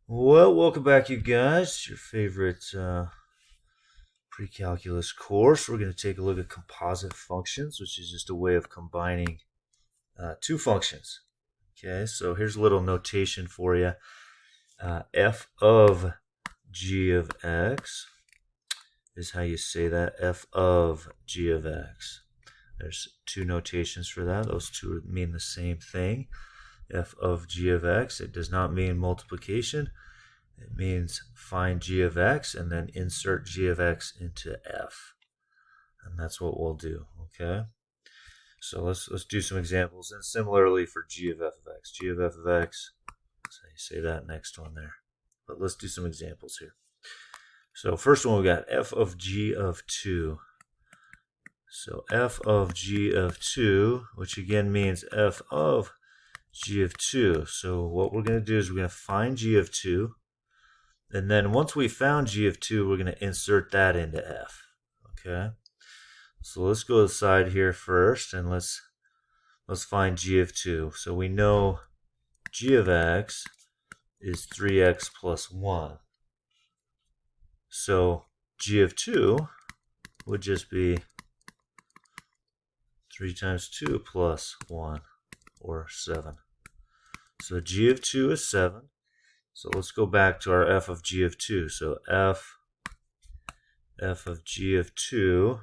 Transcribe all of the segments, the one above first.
Well, welcome back, you guys. Your favorite pre-calculus course. We're going to take a look at composite functions, which is just a way of combining two functions. Okay, so here's a little notation for you. F of g of x is how you say that. F of g of x. There's two notations for that. Those two mean the same thing. F of g of x. It does not mean multiplication. It means find g of x and then insert g of x into f. And that's what we'll do, okay? So let's do some examples. And similarly for g of f of x. G of f of x, so you say that next one there. But let's do some examples here. So first one we got f of g of 2. So f of g of 2, which again means f of g of 2. So what we're going to do is we're going to find g of 2. And then once we found g of 2, we're going to insert that into f. Okay? So let's go to the side here first, and let's find g of 2. So we know g of x is 3x plus 1. So g of 2 would just be 3 times 2 plus 1, or 7. So g of 2 is 7. So let's go back to our f of g of 2. So f of g of 2,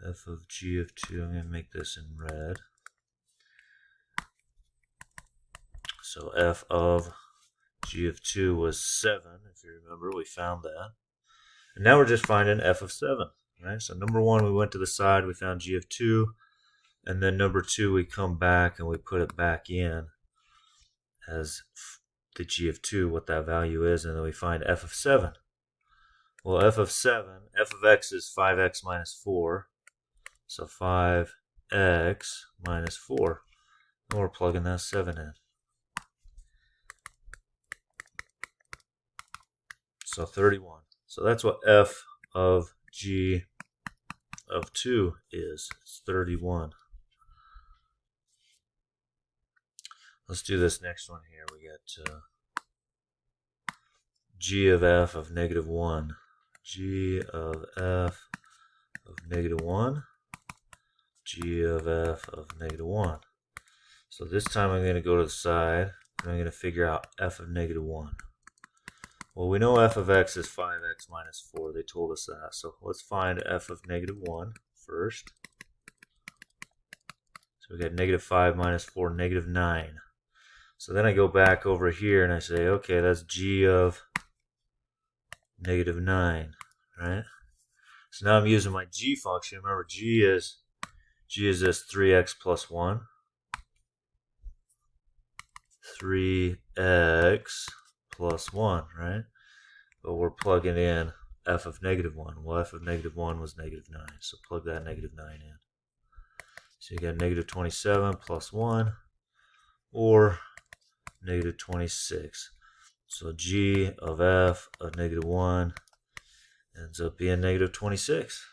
f of g of 2, I'm going to make this in red. So f of g of 2 was 7, if you remember, we found that. And now we're just finding f of 7, right? So number 1, we went to the side, we found g of 2. And then number 2, we come back and we put it back in as the g of 2, what that value is, and then we find f of 7. Well, f of 7, f of x is 5x minus 4. So 5x minus 4. And we're plugging that 7 in. So 31. So that's what f of g of 2 is. It's 31. Let's do this next one here. We got g of f of negative 1. G of f of negative 1. G of f of negative 1. So this time I'm going to go to the side, and I'm going to figure out f of negative 1. Well, we know f of x is 5x minus 4. They told us that. So let's find f of negative 1 first. So we got negative 5 minus 4, negative 9. So then I go back over here and I say, okay, that's g of negative 9, right? So now I'm using my g function. Remember, g is this 3x plus 1. 3x plus 1, right? But we're plugging in f of negative 1. Well, f of negative 1 was negative 9, so plug that negative 9 in. So you got negative 27 plus 1, or negative 26. So g of f of negative 1 ends up being negative 26.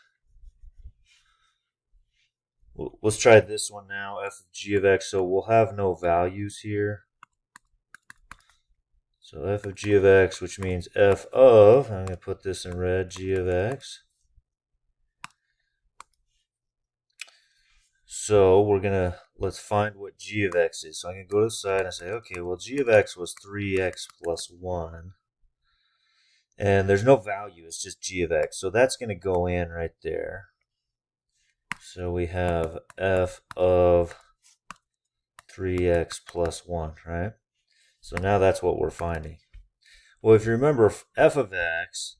Let's try this one now, f of g of x. So we'll have no values here. So f of g of x, which means f of, I'm going to put this in red, g of x. So let's find what g of x is. So I'm going to go to the side and say, okay, well, g of x was 3x plus 1. And there's no value, it's just g of x. So that's going to go in right there. So we have f of 3x plus 1, right? So now that's what we're finding. Well, if you remember, f of x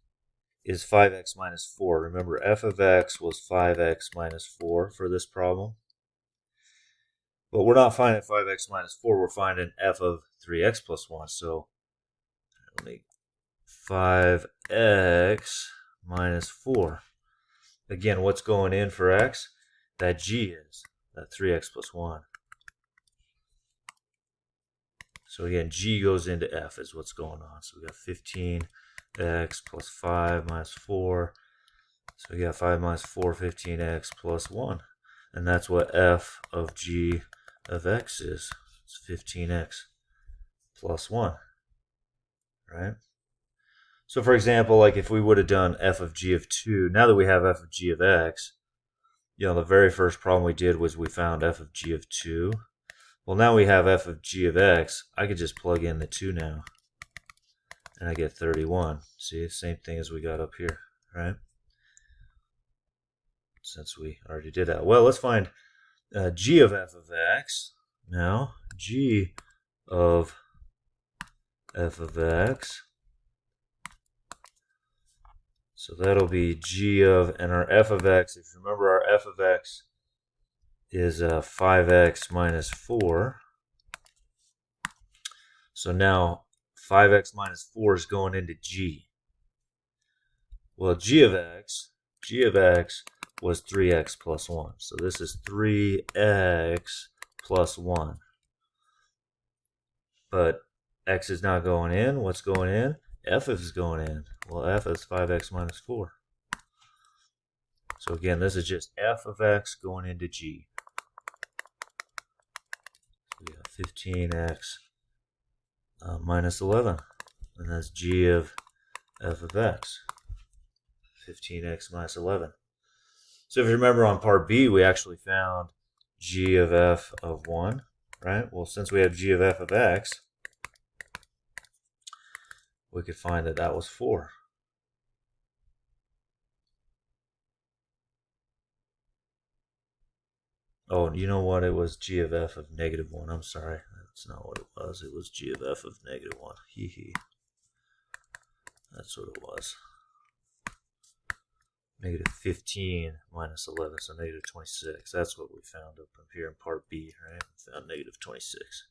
is 5x minus 4. Remember, f of x was 5x minus 4 for this problem. But we're not finding 5x minus 4. We're finding f of 3x plus 1. So let me 5x minus 4. Again, what's going in for x? That g is, that 3x plus 1. So again, g goes into f is what's going on. So we got 15x plus 5 minus 4. So we got 5 minus 4, 15x plus 1. And that's what f of g of x is. It's 15x plus 1, right? So for example, like if we would have done f of g of 2, now that we have f of g of x, the very first problem we did was we found f of g of 2. Well, now we have f of g of x. I could just plug in the 2 now, and I get 31. See, same thing as we got up here, right? Since we already did that. Well, let's find g of f of x. Now, g of f of x. So that'll be g of, and our f of x, if you remember, our f of x is 5x minus 4. So now 5x minus 4 is going into g. Well, g of x was 3x plus 1. So this is 3x plus 1. But x is not going in. What's going in? F is going in. Well, f is 5x minus 4. So again, this is just f of x going into g. So we have 15x minus 11. And that's g of f of x. 15x minus 11. So if you remember on part B, we actually found g of f of 1, right? Well, since we have g of f of x, we could find that that was 4. Oh, you know what? It was g of f of negative 1. I'm sorry. That's not what it was. It was g of f of negative 1. Hee hee. That's what it was. Negative 15 minus 11, so negative 26. That's what we found up here in part B, right? We found negative 26.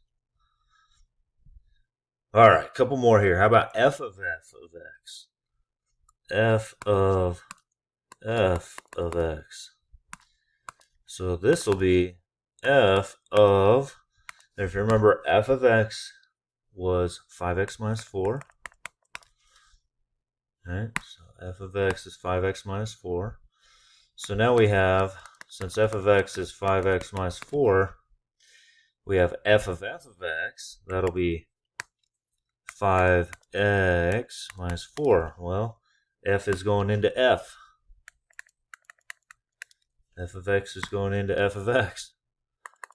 All right, a couple more here. How about f of x? F of x. So this will be f of, if you remember, f of x was 5x minus 4. Right, so f of x is 5x minus 4. So now we have, since f of x is 5x minus 4, we have f of x. That'll be 5x minus 4. Well, f is going into f. F of x is going into f of x.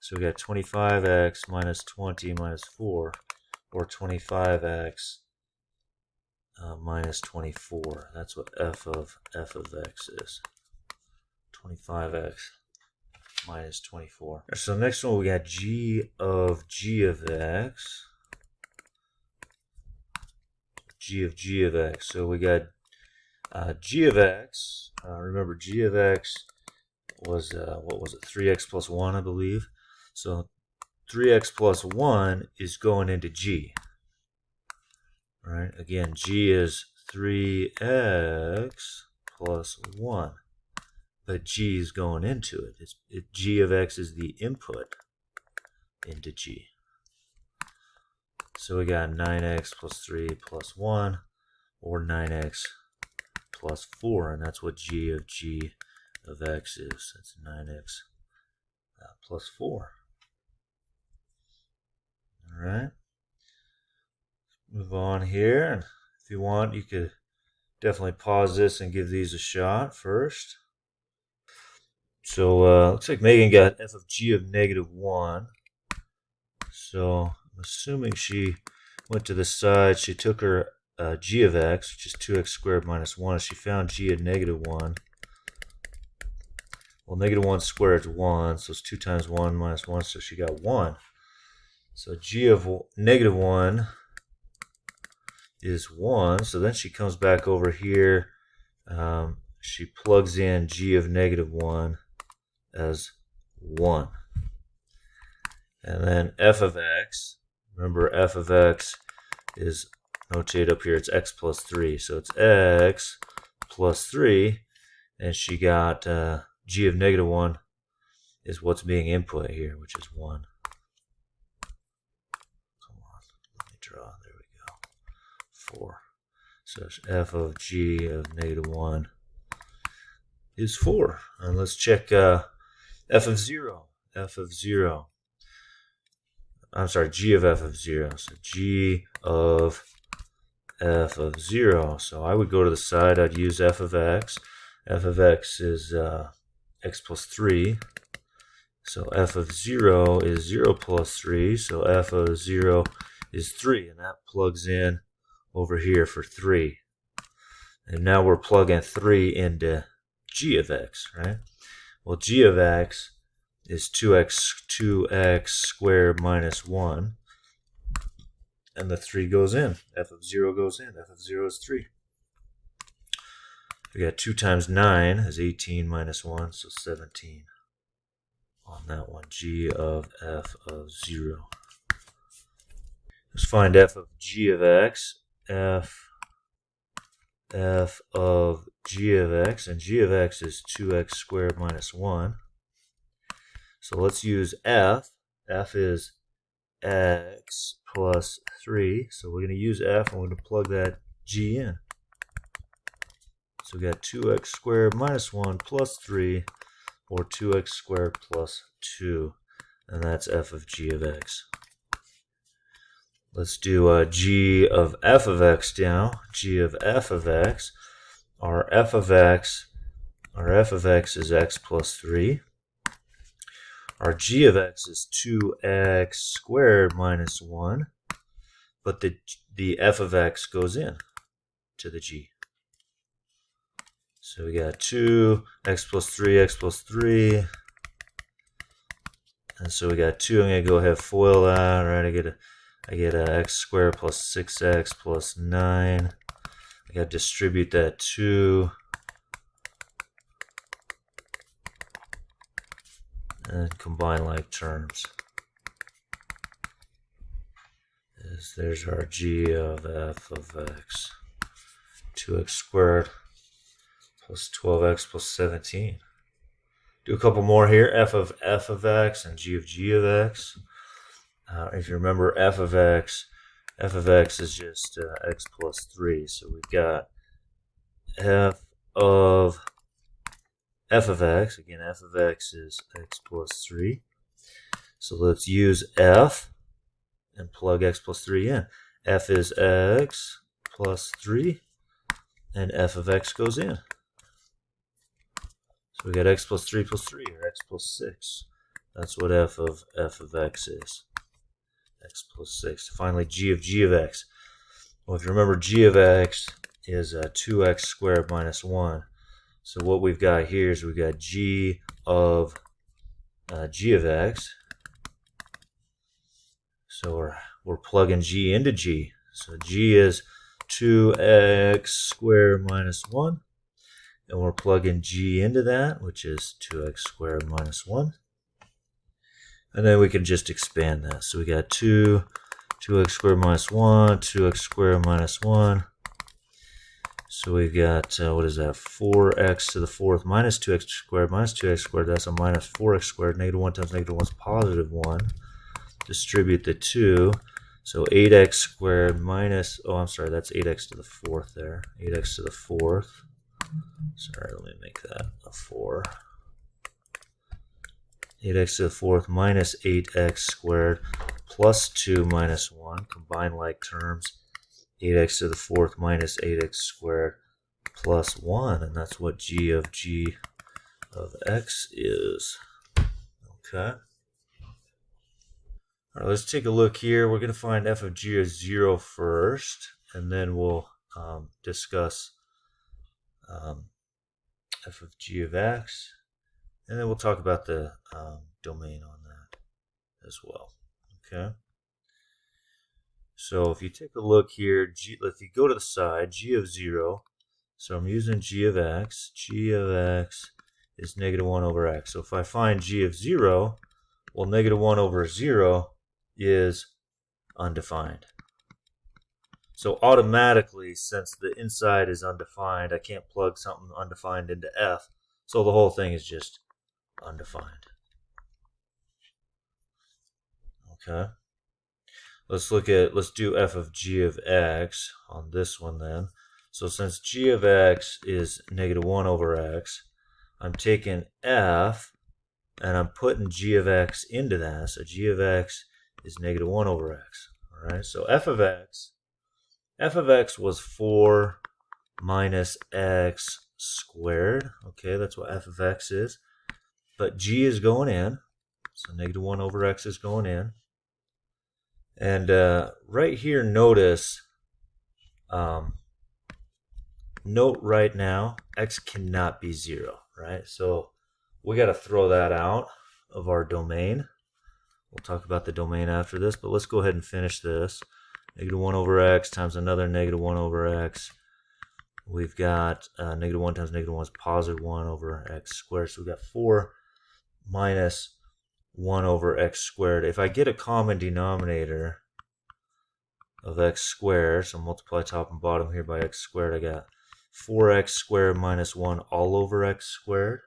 So we got 25x minus 20 minus 4, or 25x minus 24. That's what f of x is. 25x minus 24. So next one we got g of x. G of x. So we got g of x. Remember, g of x was, what was it, 3x plus 1, I believe. So 3x plus 1 is going into g. All right, again, g is 3x plus 1. But g is going into it. G of x is the input into g. So we got 9x plus 3 plus 1, or 9x plus 4, and that's what g of x is. That's 9x plus 4. All right. Move on here, and if you want, you could definitely pause this and give these a shot first. So looks like Megan got f of g of negative 1. So I'm assuming she went to the side, she took her g of x, which is 2x squared minus 1, and she found g of negative 1. Well, negative 1 squared is 1, so it's 2 times 1 minus 1, so she got 1. So g of negative 1 is 1, so then she comes back over here. She plugs in g of negative 1 as 1. And then f of x, remember f of x is notated up here, it's x plus 3. So it's x plus 3, and she got g of negative 1 is what's being input here, which is 1. Come on, let me draw, there we go, 4. So f of g of negative 1 is 4. And let's check f of 0. F of 0. I'm sorry, g of f of 0. So g of f of 0. So I would go to the side, I'd use f of x. F of x is x plus 3. So f of 0 is 0 plus 3. So f of 0 is 3. And that plugs in over here for 3. And now we're plugging 3 into g of x, right? Well, g of x is 2x squared minus 1. And the 3 goes in. F of 0 goes in. F of 0 is 3. We got 2 times 9 is 18 minus 1, so 17 on that one. G of f of 0. Let's find f of g of x. F of g of x, and g of x is 2x squared minus 1. So let's use f. F is x plus 3. So we're going to use f, and we're going to plug that g in. So we got 2x squared minus 1 plus 3, or 2x squared plus 2. And that's f of g of x. Let's do g of f of x now. G of f of x. Our f of x is x plus 3. Our g of x is 2x squared minus 1. But the f of x goes in to the g. So we got 2x plus 3. And so we got 2. I'm going to go ahead and FOIL that. Right, I get x squared plus 6x plus 9. I got to distribute that 2. And combine like terms. There's our g of f of x. 2x squared plus 12x plus 17. Do a couple more here. F of x and g of x. If you remember f of x is just x plus 3. So we've got f of x. Again, f of x is x plus 3. So let's use f and plug x plus 3 in. F is x plus 3, and f of x goes in. So we got x plus 3 or x plus 6. That's what f of x is. X plus 6. Finally, g of x. Well, if you remember, g of x is 2x squared minus 1. So what we've got here is we've got g of x. So we're plugging g into g. So g is 2x squared minus 1. And we're plugging g into that, which is 2x squared minus 1. And then we can just expand that. So we got 2x squared minus 1, 2x squared minus 1. So we've got, what is that, 4x to the 4th minus 2x squared minus 2x squared. That's a minus 4x squared. Negative 1 times negative 1 is positive 1. Distribute the 2. So 8x squared minus, oh, I'm sorry, that's 8x to the 4th there. 8x to the 4th. Sorry, let me make that a 4. 8x to the 4th minus 8x squared plus 2 minus 1. Combine like terms. 8x to the 4th minus 8x squared plus 1. And that's what g of x is. Okay. All right, let's take a look here. We're going to find f of g of 0 first, and then we'll discuss f of g of x, and then we'll talk about the domain on that as well. Okay. So if you take a look here, if you go to the side, g of 0, so I'm using g of x. G of x is negative 1 over x. So if I find g of 0, well, negative 1 over 0 is undefined. So automatically, since the inside is undefined, I can't plug something undefined into f. So the whole thing is just undefined. Okay. Let's do f of g of x on this one then. So since g of x is negative 1 over x, I'm taking f and I'm putting g of x into that. So g of x is negative 1 over x. All right, so f of x was 4 minus x squared. Okay, that's what f of x is. But g is going in, so negative 1 over x is going in. And right here, notice, note right now, x cannot be 0, right? So we got to throw that out of our domain. We'll talk about the domain after this, but let's go ahead and finish this. Negative 1 over x times another negative 1 over x. We've got negative 1 times negative 1 is positive 1 over x squared. So we've got 4 minus 1 over x squared. If I get a common denominator of x squared, so multiply top and bottom here by x squared, I got 4x squared minus 1 all over x squared.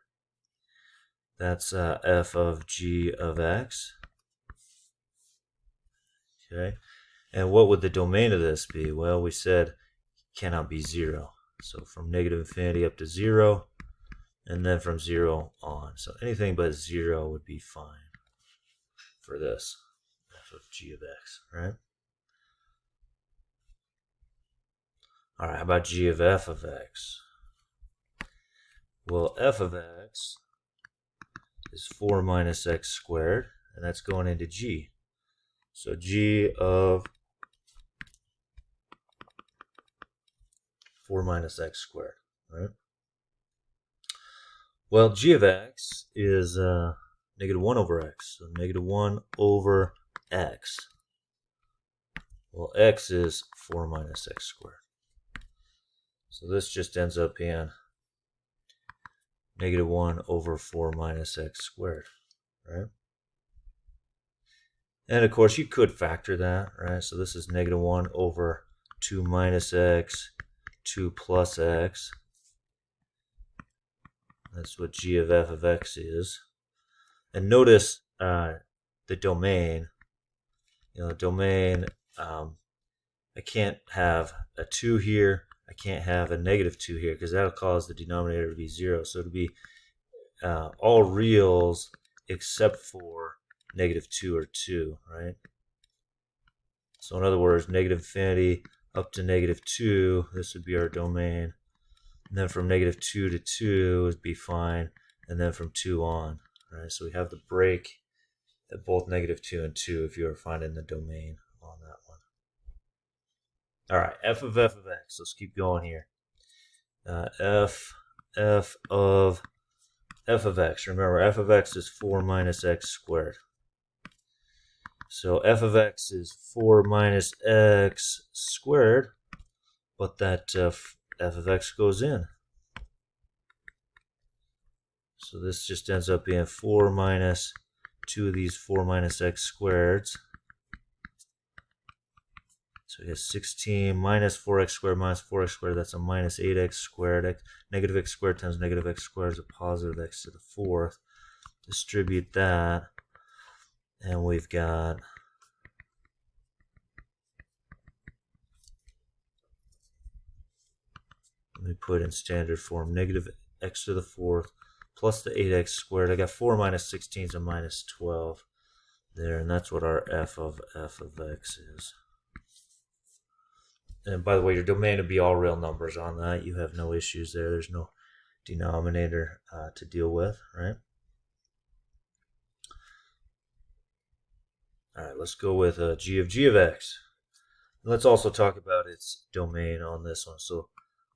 That's f of g of x. Okay, and what would the domain of this be? Well, we said cannot be 0. So from negative infinity up to 0, and then from 0 on. So anything but 0 would be fine for this, f of g of x, right? All right, how about g of f of x? Well, f of x is 4 minus x squared, and that's going into g. So g of 4 minus x squared, right? Well, g of x is negative 1 over x, so negative 1 over x. Well, x is 4 minus x squared. So this just ends up being negative 1 over 4 minus x squared, right? And of course, you could factor that, right? So this is negative 1 over 2 minus x, 2 plus x. That's what g of f of x is. And notice the domain. You know, the domain, I can't have a 2 here. I can't have a negative 2 here because that'll cause the denominator to be 0. So it'll be all reals except for negative 2 or 2, right? So in other words, negative infinity up to negative 2, this would be our domain. And then from negative 2 to 2 would be fine. And then from 2 on, right? So we have the break at both negative 2 and 2 if you are finding the domain on that one. All right, f of x. Let's keep going here. F of x. Remember, f of x is 4 minus x squared. So f of x is 4 minus x squared, but that f of x goes in. So this just ends up being 4 minus 2 of these 4 minus x squareds. So we have 16 minus 4x squared minus 4x squared. That's a minus 8x squared. Negative x squared times negative x squared is a positive x to the 4th. Distribute that. And we've got let me put in standard form, negative x to the 4th plus the 8x squared. I got 4 minus 16 is a minus 12 there, and that's what our f of x is. And by the way, your domain would be all real numbers on that. You have no issues there. There's no denominator to deal with, right? All right, let's go with g of x. Let's also talk about its domain on this one. So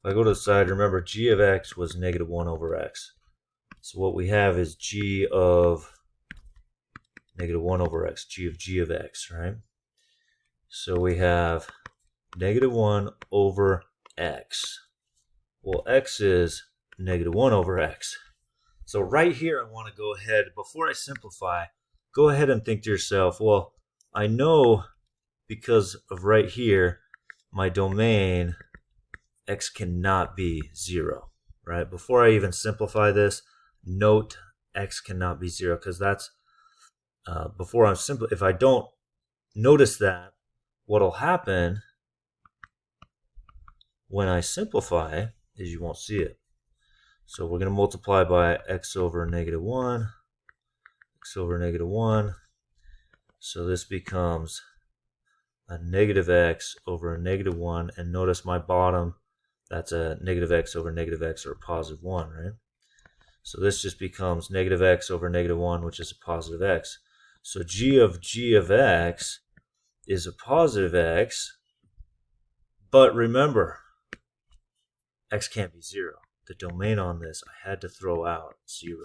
if I go to the side, remember g of x was negative 1 over x. So what we have is g of negative 1 over x, g of x, right? So we have negative 1 over x. Well, x is negative 1 over x. So right here, I want to go ahead, before I simplify, go ahead and think to yourself, well, I know because of right here, my domain, x cannot be 0, right? Before I even simplify this, note x cannot be 0, because that's, before I'm simple. If I don't notice that, what'll happen when I simplify is you won't see it. So we're going to multiply by x over negative 1, x over negative 1. So this becomes a negative x over a negative 1. And notice my bottom, that's a negative x over negative x, or a positive 1, right? So this just becomes negative x over negative 1, which is a positive x. So g of x is a positive x. But remember, x can't be 0. The domain on this, I had to throw out 0.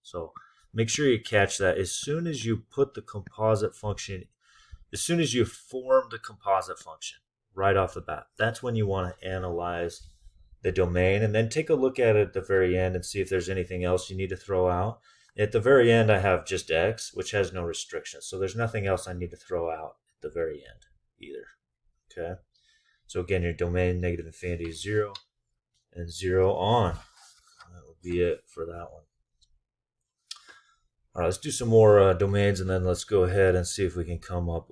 So make sure you catch that. As soon as you put the composite function, as soon as you form the composite function right off the bat, that's when you want to analyze the domain, and then take a look at it at the very end and see if there's anything else you need to throw out. At the very end, I have just x, which has no restrictions. So there's nothing else I need to throw out at the very end either. Okay. So again, your domain negative infinity is 0 and 0 on. That would be it for that one. All right, let's do some more domains, and then let's go ahead and see if we can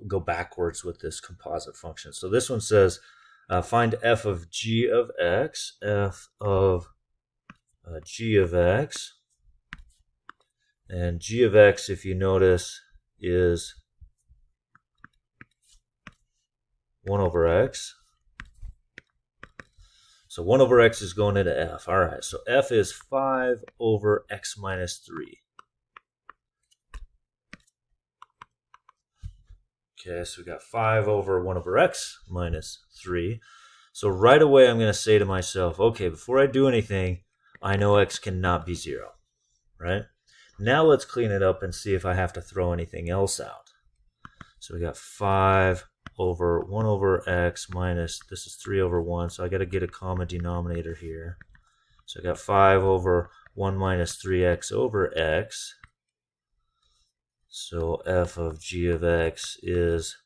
go backwards with this composite function. So this one says, find f of g of x, f of g of x. And g of x, if you notice, is 1 over x. So 1 over x is going into f. All right, so f is 5 over x minus 3. Okay, so we got 5 over 1 over x minus 3. So right away I'm going to say to myself, okay, before I do anything, I know x cannot be 0, right? Now let's clean it up and see if I have to throw anything else out. So we got 5 over 1 over x minus, this is 3 over 1, so I got to get a common denominator here. So I got 5 over 1 minus 3x over x. So f of g of x is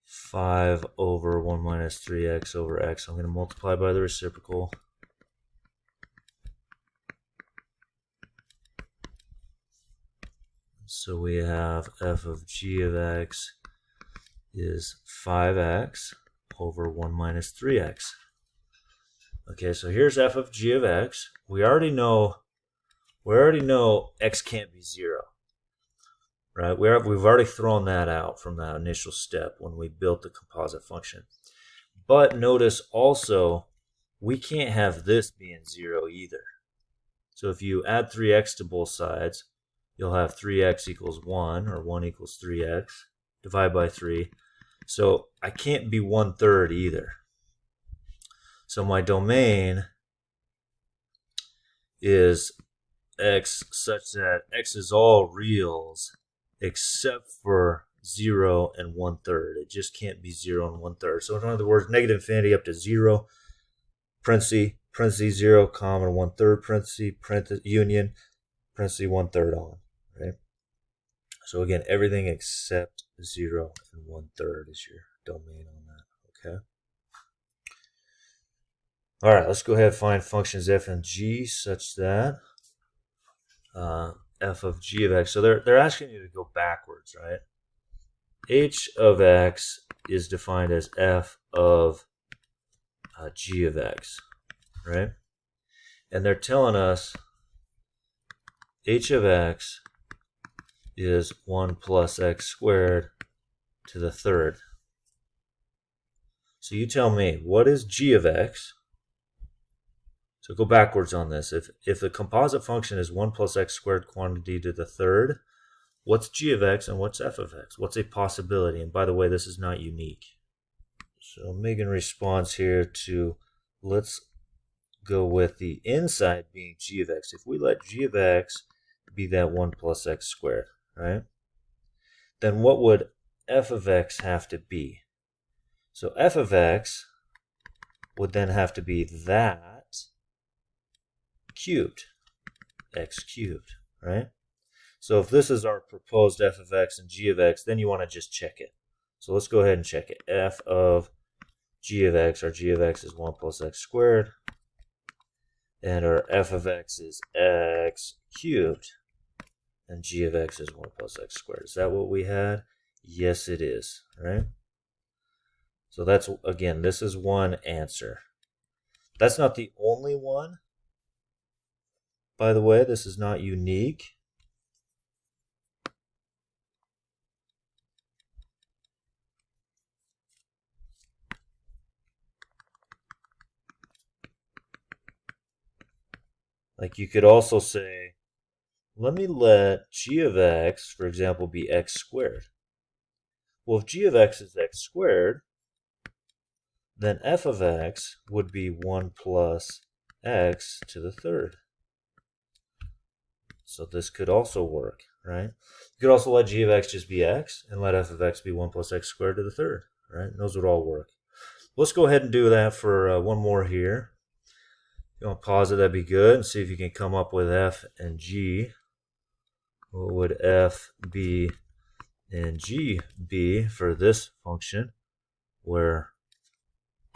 5 over 1 minus 3x over x. I'm going to multiply by the reciprocal. So we have f of g of x is 5x over 1 minus 3x. Okay, so here's f of g of x. We already know x can't be 0. Right? We've already thrown that out from that initial step when we built the composite function. But notice also, we can't have this being 0 either. So if you add 3x to both sides, you'll have 3x equals 1, or 1 equals 3x. Divide by 3. So I can't be 1/3 either. So my domain is x such that x is all reals except for 0 and 1/3. It just can't be 0 and 1/3. So in other words, negative infinity up to 0, parenthesis 0, comma 1/3, parenthesis union, parenthesis 1/3 on, right? So again, everything except 0 and 1/3 is your domain on that, okay? All right, let's go ahead and find functions f and g such that f of g of x. So they're asking you to go backwards, right? H of x is defined as f of g of x, right? And they're telling us h of x is 1 plus x squared to the 3rd. So you tell me, what is g of x? So go backwards on this. If the composite function is 1 plus x squared quantity to the 3rd, what's g of x and what's f of x? What's a possibility? And by the way, this is not unique. So Megan responds here to, let's go with the inside being g of x. If we let g of x be that 1 plus x squared, right? Then what would f of x have to be? So f of x would then have to be that cubed, x cubed, right? So if this is our proposed f of x and g of x, then you want to just check it. So let's go ahead and check it. F of g of x, our g of x is 1 plus x squared, and our f of x is x cubed, and g of x is 1 plus x squared. Is that what we had? Yes, it is, right? So that's, again, this is one answer. That's not the only one. By the way, this is not unique. Like you could also say, let me let g of x, for example, be x squared. Well, if g of x is x squared, then f of x would be 1 plus x to the third. So this could also work, right? You could also let g of x just be x and let f of x be 1 plus x squared to the third, right? And those would all work. Let's go ahead and do that for one more here. If you want to pause it, that'd be good. And see if you can come up with f and g. What would f be and g be for this function where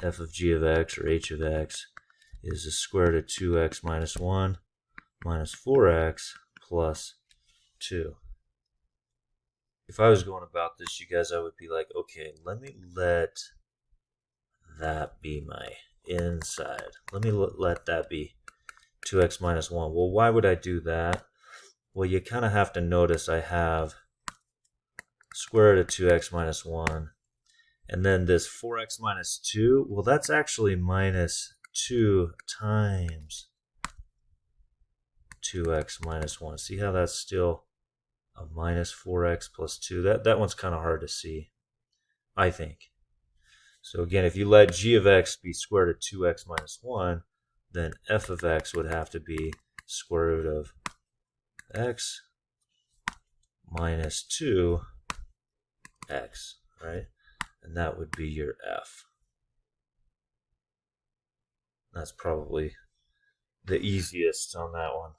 f of g of x or h of x is the square root of 2x minus 1 minus 4x plus 2. If I was going about this, you guys, I would be like, okay, let me let that be my inside. Let me let that be 2x minus 1. Well, why would I do that? Well, you kind of have to notice I have square root of 2x minus 1. And then this 4x minus 2, well, that's actually minus 2 times 2x minus 1. See how that's still a minus 4x plus 2? That one's kind of hard to see, I think. So again, if you let g of x be square root of 2x minus 1, then f of x would have to be square root of x minus 2x, right? And that would be your f. That's probably the easiest on that one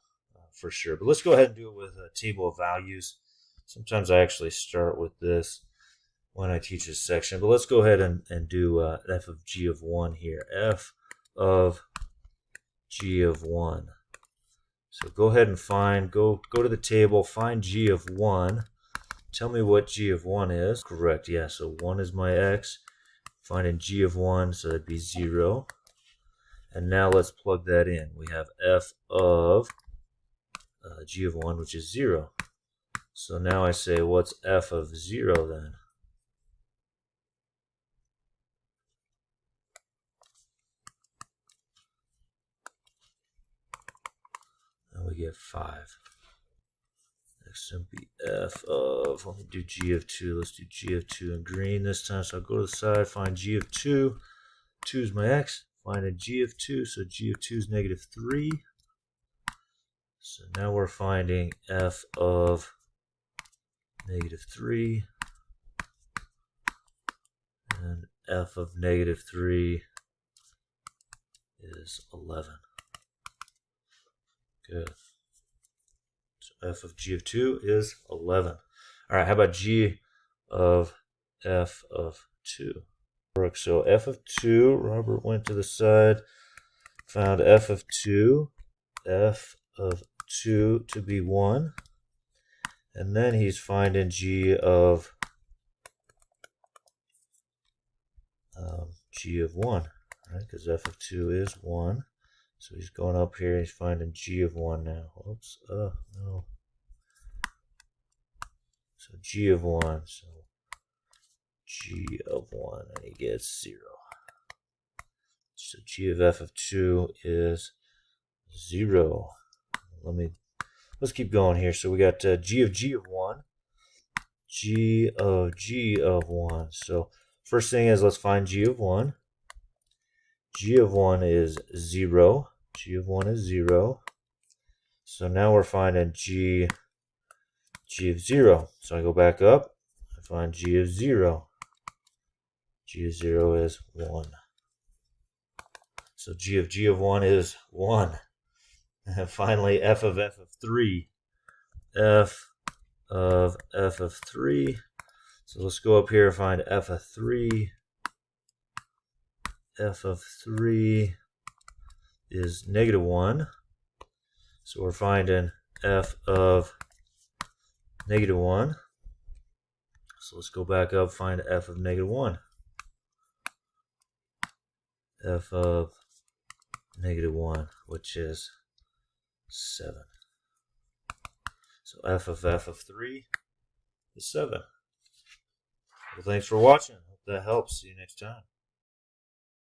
for sure. But let's go ahead and do it with a table of values. Sometimes I actually start with this when I teach this section. But let's go ahead and do f of g of 1 here. F of g of 1. So go ahead and go to the table, find g of 1. Tell me what g of 1 is. Correct, yeah, so 1 is my x. Finding g of 1, so that'd be 0. And now let's plug that in. We have f of g of 1, which is 0. So now I say, what's f of 0 then? And we get 5. Next will be f of, let me do g of 2. Let's do g of 2 in green this time. So I'll go to the side, find g of 2. 2 is my x. Find a g of 2. So g of 2 is negative 3. So now we're finding f of negative 3. And f of negative 3 is 11. Good. So f of g of 2 is 11. All right, how about g of f of 2? So f of 2, Robert went to the side, found f of 2 to be 1. And then he's finding g of 1, right? Because f of 2 is 1. So he's going up here, he's finding g of 1 now. Oops, no. So g of 1, so g of 1, and he gets 0. So g of f of 2 is 0. Let's keep going here. So we got g of 1, g of 1. So first thing is, let's find g of 1. G of 1 is 0. G of 1 is 0. So now we're finding g of 0. So I go back up, I find g of 0. G of 0 is 1. So g of 1 is 1. And finally, f of 3. F of 3. So let's go up here and find f of 3. F of 3 is negative 1. So we're finding f of negative 1. So let's go back up, find f of negative 1. F of negative 1, which is 7. So f of 3 is 7. Well, thanks for watching. Hope that helps. See you next time.